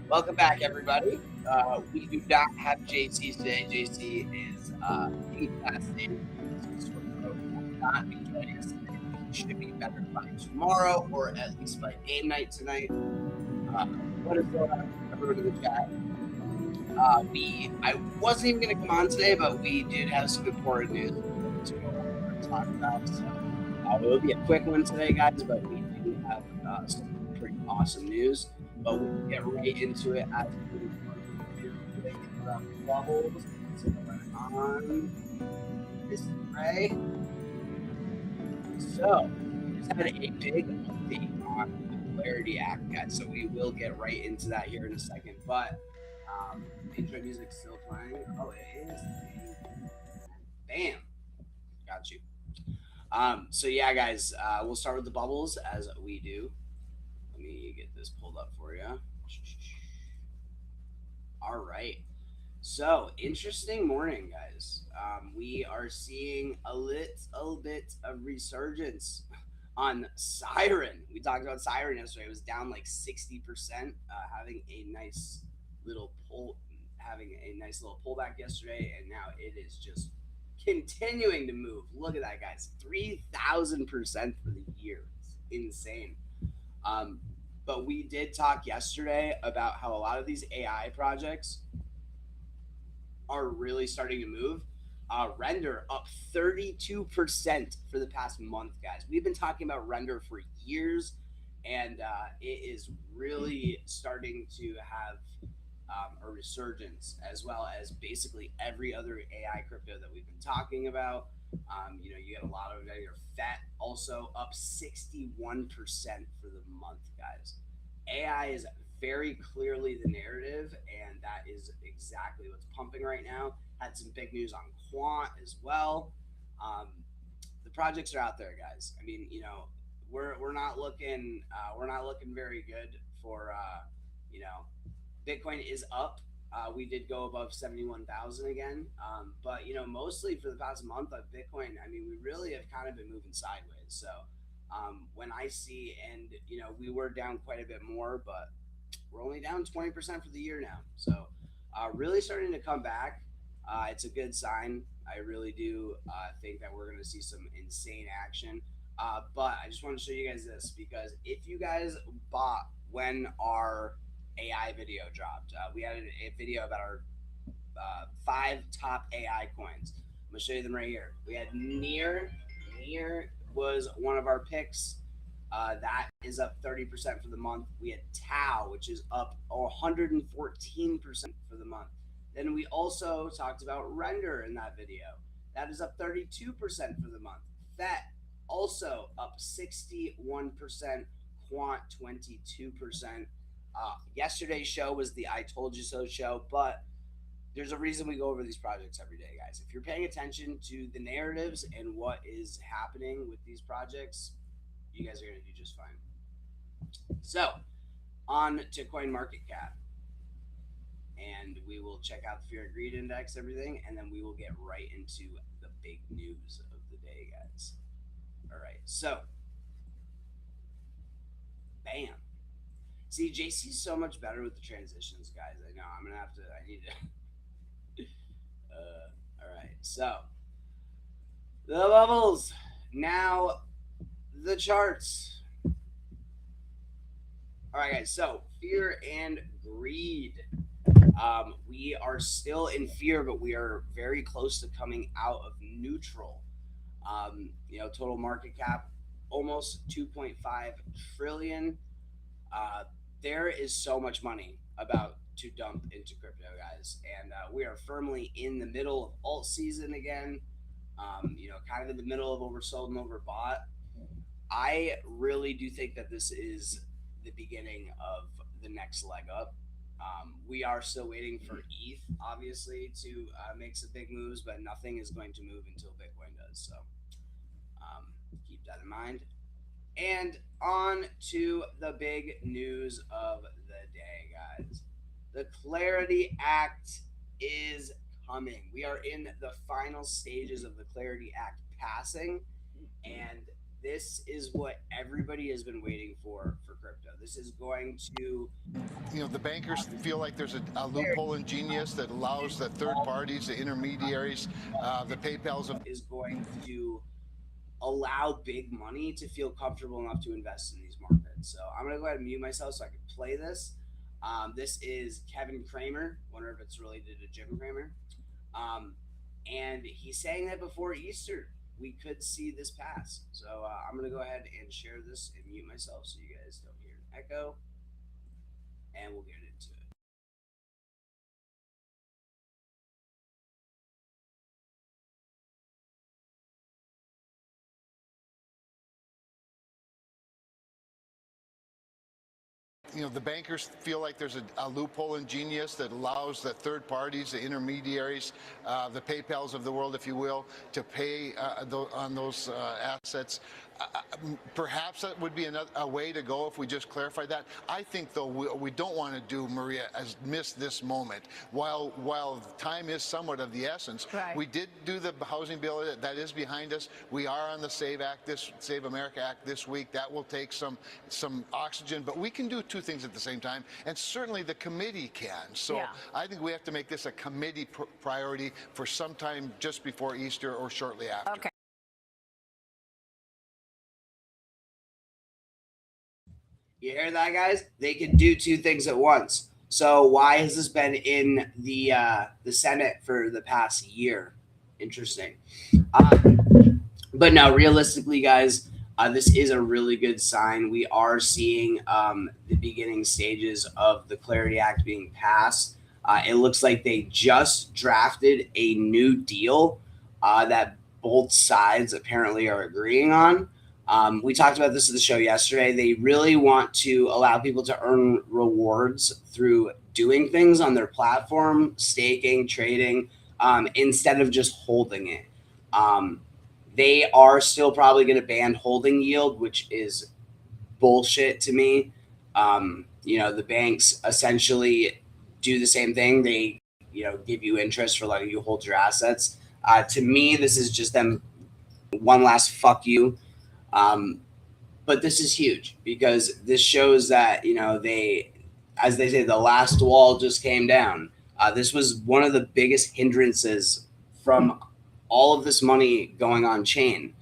Welcome back, everybody. We do not have JC today. JC is incapacitated. Not be joining us today. He should be better by tomorrow, or at least by game night tonight. What is going on, everyone in the chat? I wasn't even going to come on today, but we did have some important news to go over and talk about. So it will be a quick one today, guys. But we do have some pretty awesome news. But we'll get right into it as we do the bubbles. What's going on? This Ray. So we just had a big update on the Clarity Act, guys. So we will get right into that here in a second. But intro music still playing. Oh, it is. Bam. Got you. So yeah, guys, we'll start with the bubbles as we do. Let me get this pulled up for you. All right. So interesting morning, guys. We are seeing a little bit of resurgence on Siren. We talked about Siren yesterday. It was down like 60%, having a nice little pullback yesterday, and now it is just continuing to move. Look at that, guys. 3,000% for the year. It's insane. But we did talk yesterday about how a lot of these AI projects are really starting to move. Render up 32% for the past month, guys. We've been talking about Render for years, and it is really starting to have a resurgence, as well as basically every other AI crypto that we've been talking about. You get a lot of your FET also up 61% for the month, guys. AI is very clearly the narrative, and that is exactly what's pumping right now. Had some big news on Quant as well. The projects are out there, guys. I mean, we're not looking very good for Bitcoin is up. We did go above 71,000 again, but mostly for the past month of Bitcoin, I mean, we really have kind of been moving sideways. So when I see, and we were down quite a bit more, but we're only down 20% for the year now. So really starting to come back. It's a good sign. I really do think that we're going to see some insane action. But I just want to show you guys this, because if you guys bought when our AI video dropped, we had a video about our 5 top AI coins. I'm going to show you them right here. We had Near. Near was one of our picks. That is up 30% for the month. We had Tau, which is up 114% for the month. Then we also talked about Render in that video. That is up 32% for the month. FET also up 61%. Quant 22%. Yesterday's show was the I Told You So show, but there's a reason we go over these projects every day, guys. If you're paying attention to the narratives and what is happening with these projects, you guys are going to do just fine. So, on to CoinMarketCap. And we will check out the Fear and Greed Index, everything, and then we will get right into the big news of the day, guys. All right, so, bam. See, JC's so much better with the transitions, guys. I know, I need to. All right, so, the bubbles. Now, the charts. All right, guys, so Fear and Greed. We are still in fear, but we are very close to coming out of neutral. Total market cap almost 2.5 trillion. There is so much money about to dump into crypto, guys, and we are firmly in the middle of alt season again. Kind of in the middle of oversold and overbought. I really do think that this is the beginning of the next leg up. We are still waiting for ETH, obviously, to make some big moves, but nothing is going to move until Bitcoin does. So keep that in mind. And on to the big news of the day, guys. The Clarity Act is coming. We are in the final stages of the Clarity Act passing, and this is what everybody has been waiting for crypto. This is going to The bankers feel like there's a loophole in Genius that allows the third parties, the intermediaries, the PayPal's of is going to allow big money to feel comfortable enough to invest in these markets. So I'm gonna go ahead and mute myself so I can play this. This is Kevin Kramer. Wonder if it's related to Jim Kramer. Um, and he's saying that before Easter we could see this pass. So I'm gonna go ahead and share this and mute myself so you guys don't hear an echo, and we'll get into it. The bankers feel like there's a loophole in Genius that allows the third parties, the intermediaries, the PayPal's of the world, if you will, to pay on those assets. Perhaps that would be a way to go if we just clarify that. I think, though, we don't want to do, Maria, as miss this moment. While time is somewhat of the essence, right. We did do the housing bill that is behind us. We are on the Save America Act this week. That will take some oxygen, but we can do two things at the same time, and certainly the committee can. So yeah. I think we have to make this a committee priority for sometime just before Easter or shortly after. Okay. You hear that, guys? They can do two things at once. So why has this been in the Senate for the past year? Interesting. But no, realistically, guys, this is a really good sign. We are seeing the beginning stages of the Clarity Act being passed. It looks like they just drafted a new deal that both sides apparently are agreeing on. We talked about this at the show yesterday. They really want to allow people to earn rewards through doing things on their platform, staking, trading, instead of just holding it. They are still probably going to ban holding yield, which is bullshit to me. The banks essentially do the same thing. They, give you interest for letting you hold your assets. To me, this is just them one last fuck you. But this is huge because this shows that, they, as they say, the last wall just came down. This was one of the biggest hindrances from all of this money going on chain.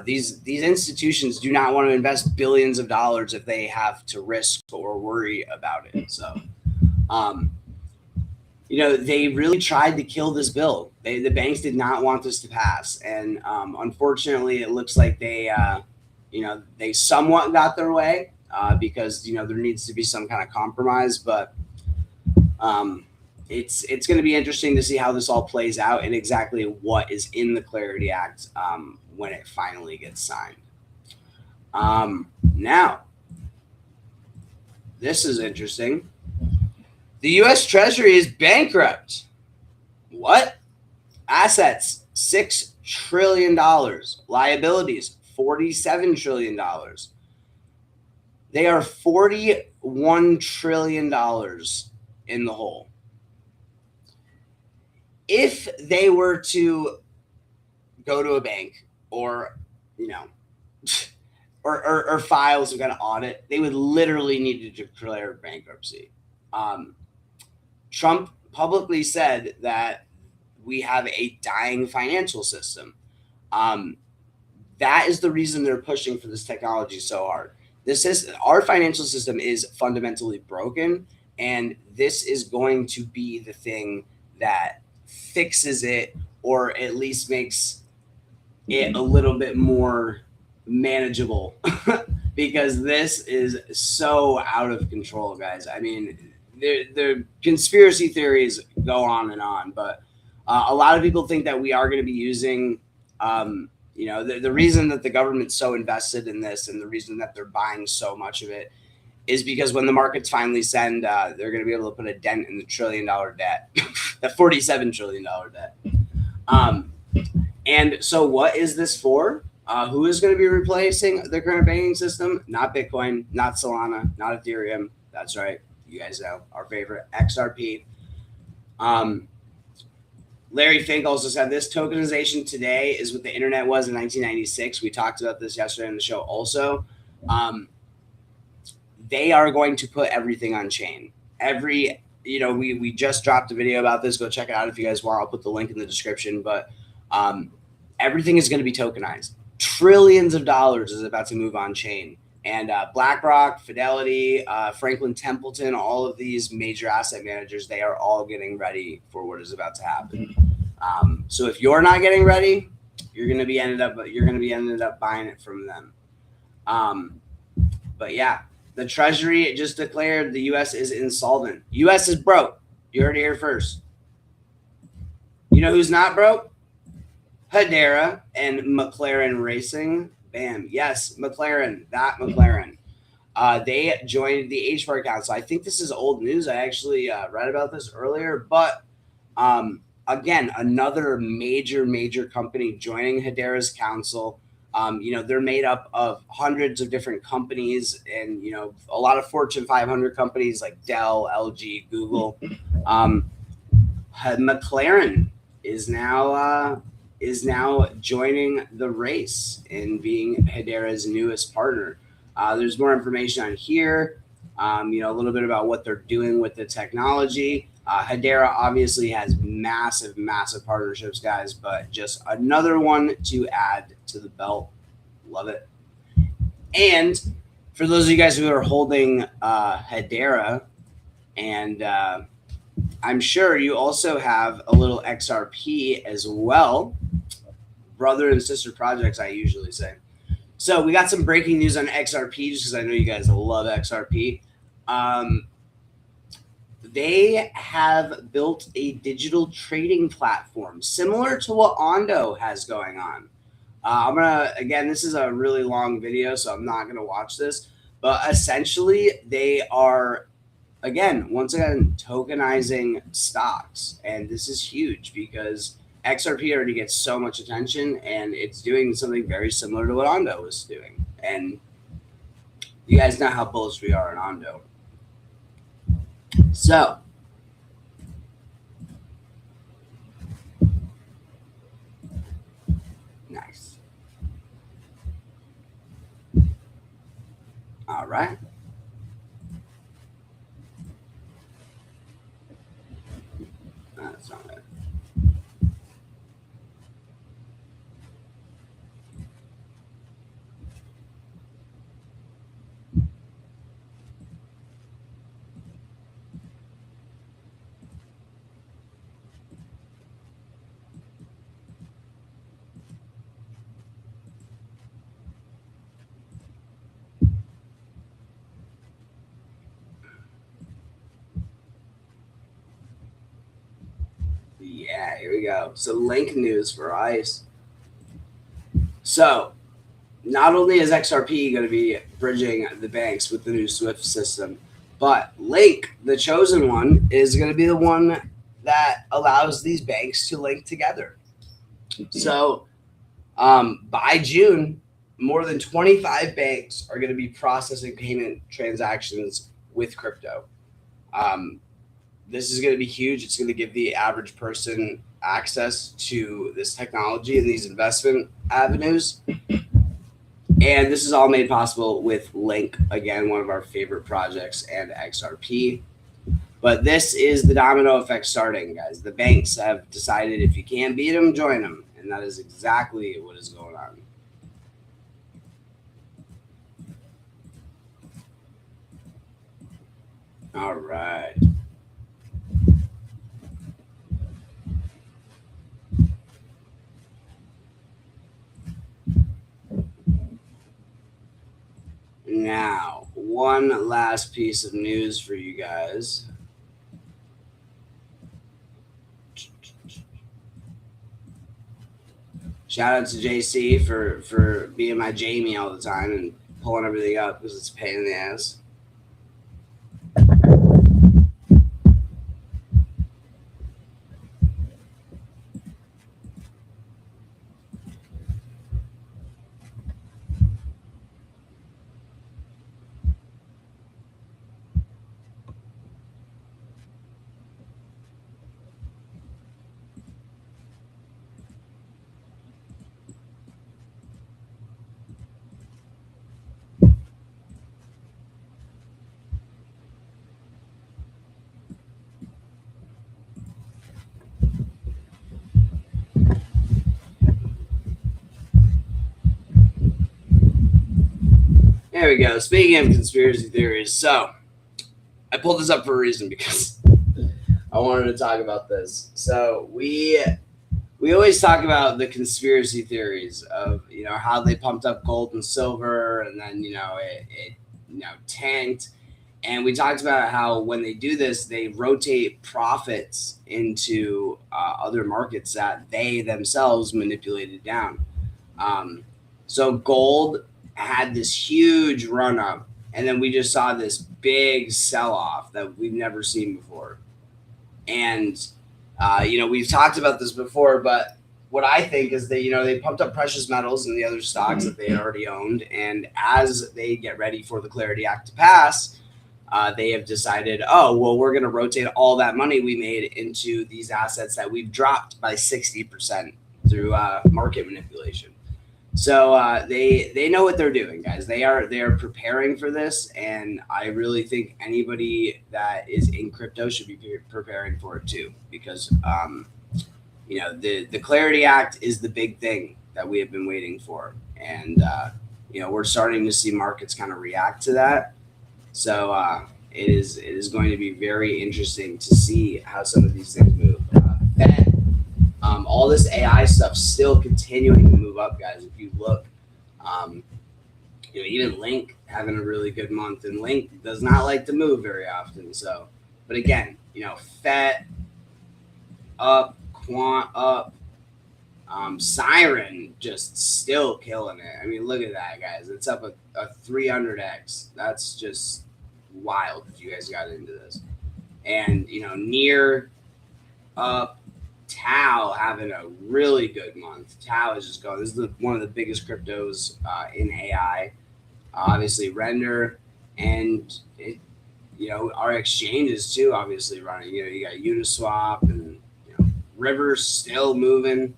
These institutions do not want to invest billions of dollars if they have to risk or worry about it. So, they really tried to kill this bill. The banks did not want this to pass, and unfortunately, it looks like they somewhat got their way because there needs to be some kind of compromise, but. It's going to be interesting to see how this all plays out and exactly what is in the Clarity Act when it finally gets signed. Now, this is interesting. The U.S. Treasury is bankrupt. What? Assets, $6 trillion. Liabilities, $47 trillion. They are $41 trillion in the hole. If they were to go to a bank or, or file some kind of audit, they would literally need to declare bankruptcy. Trump publicly said that we have a dying financial system. That is the reason they're pushing for this technology so hard. Our financial system is fundamentally broken, and this is going to be the thing that fixes it, or at least makes it a little bit more manageable because this is so out of control, guys. I mean, the conspiracy theories go on and on, but a lot of people think that we are going to be using the reason that the government's so invested in this and the reason that they're buying so much of it is because when the markets finally send, they're going to be able to put a dent in the $1 trillion debt, the $47 trillion debt. And so what is this for? Who is going to be replacing the current banking system? Not Bitcoin, not Solana, not Ethereum. That's right. You guys know our favorite XRP. Larry Fink also said this tokenization today is what the internet was in 1996. We talked about this yesterday on the show also. they are going to put everything on chain. We just dropped a video about this. Go check it out if you guys want. I'll put the link in the description. But um, everything is going to be tokenized. Trillions of dollars is about to move on chain. And BlackRock, Fidelity, Franklin Templeton, all of these major asset managers, they are all getting ready for what is about to happen. So if you're not getting ready, you're going to be ended up buying it from them. But yeah, the Treasury just declared the U.S. is insolvent. U.S. is broke. You heard it here first. You know who's not broke? Hedera and McLaren Racing. Bam. Yes, McLaren. That McLaren. They joined the H Bar Council. I think this is old news. I actually read about this earlier. But again, another major company joining Hedera's council. They're made up of hundreds of different companies and, a lot of Fortune 500 companies like Dell, LG, Google. McLaren is now joining the race and being Hedera's newest partner. There's more information on here. A little bit about what they're doing with the technology. Hedera obviously has massive partnerships, guys, but just another one to add to the belt. Love it. And for those of you guys who are holding Hedera, and I'm sure you also have a little XRP as well. Brother and sister projects, I usually say. So we got some breaking news on XRP, just because I know you guys love XRP. They have built a digital trading platform similar to what Ondo has going on. This is a really long video, so I'm not gonna watch this. But essentially, they are once again tokenizing stocks, and this is huge because XRP already gets so much attention, and it's doing something very similar to what Ondo was doing. And you guys know how bullish we are on Ondo. So nice. All right. That's not it. Yeah, here we go. So link news for ICE. So not only is XRP going to be bridging the banks with the new SWIFT system, but Link, the chosen one, is going to be the one that allows these banks to link together. So by June, more than 25 banks are going to be processing payment transactions with crypto. This is going to be huge. It's going to give the average person access to this technology and these investment avenues. And this is all made possible with Link, again, one of our favorite projects, and XRP. But this is the domino effect starting, guys. The banks have decided if you can't beat them, join them. And that is exactly what is going on. All right. Now, one last piece of news for you guys. Shout out to JC for being my Jamie all the time and pulling everything up because it's a pain in the ass. There we go. Speaking of conspiracy theories, so I pulled this up for a reason because I wanted to talk about this. So we always talk about the conspiracy theories of how they pumped up gold and silver, and then it tanked. And we talked about how when they do this, they rotate profits into other markets that they themselves manipulated down. Um, so gold had this huge run up, and then we just saw this big sell off that we've never seen before. And we've talked about this before, but what I think is that they pumped up precious metals and the other stocks that they had already owned, and as they get ready for the Clarity Act to pass, they have decided, oh well, we're going to rotate all that money we made into these assets that we've dropped by 60% through market manipulation. So they know what they're doing, guys. They are preparing for this, and I really think anybody that is in crypto should be preparing for it too, because the Clarity Act is the big thing that we have been waiting for, and we're starting to see markets kind of react to that. So it is going to be very interesting to see how some of these things move. Fed, all this AI stuff still continuing to move up, guys. If you look, um, even Link having a really good month, and Link does not like to move very often. So, but again, Fed up, Quant up, Siren just still killing it. I mean, look at that, guys. It's up a 300x. That's just wild if you guys got into this. And, near up, Tau having a really good month. Tau is just going. This is one of the biggest cryptos in AI. Obviously, Render and our exchanges too. Obviously running. You got Uniswap and River's still moving.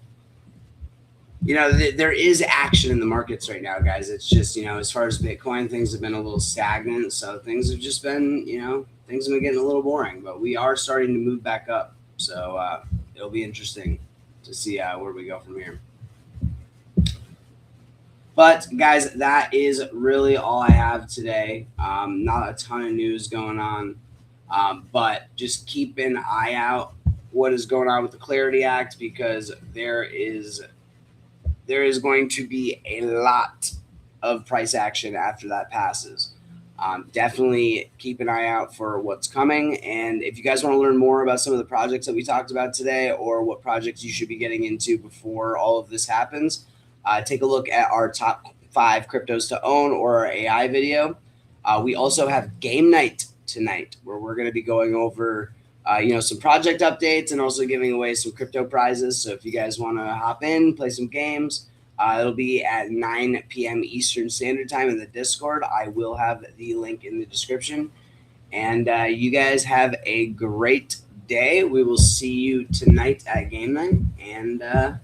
There is action in the markets right now, guys. It's just as far as Bitcoin, things have been a little stagnant. So things have just been things have been getting a little boring. But we are starting to move back up. So it'll be interesting to see where we go from here. But guys, that is really all I have today. Not a ton of news going on, but just keep an eye out what is going on with the Clarity Act, because there is going to be a lot of price action after that passes. Definitely keep an eye out for what's coming. And if you guys want to learn more about some of the projects that we talked about today, or what projects you should be getting into before all of this happens, take a look at our top 5 cryptos to own, or our AI video. We also have game night tonight, where we're going to be going over some project updates and also giving away some crypto prizes. So if you guys want to hop in, play some games, it'll be at 9 p.m. Eastern Standard Time in the Discord. I will have the link in the description. And you guys have a great day. We will see you tonight at game night, and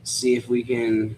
see if we can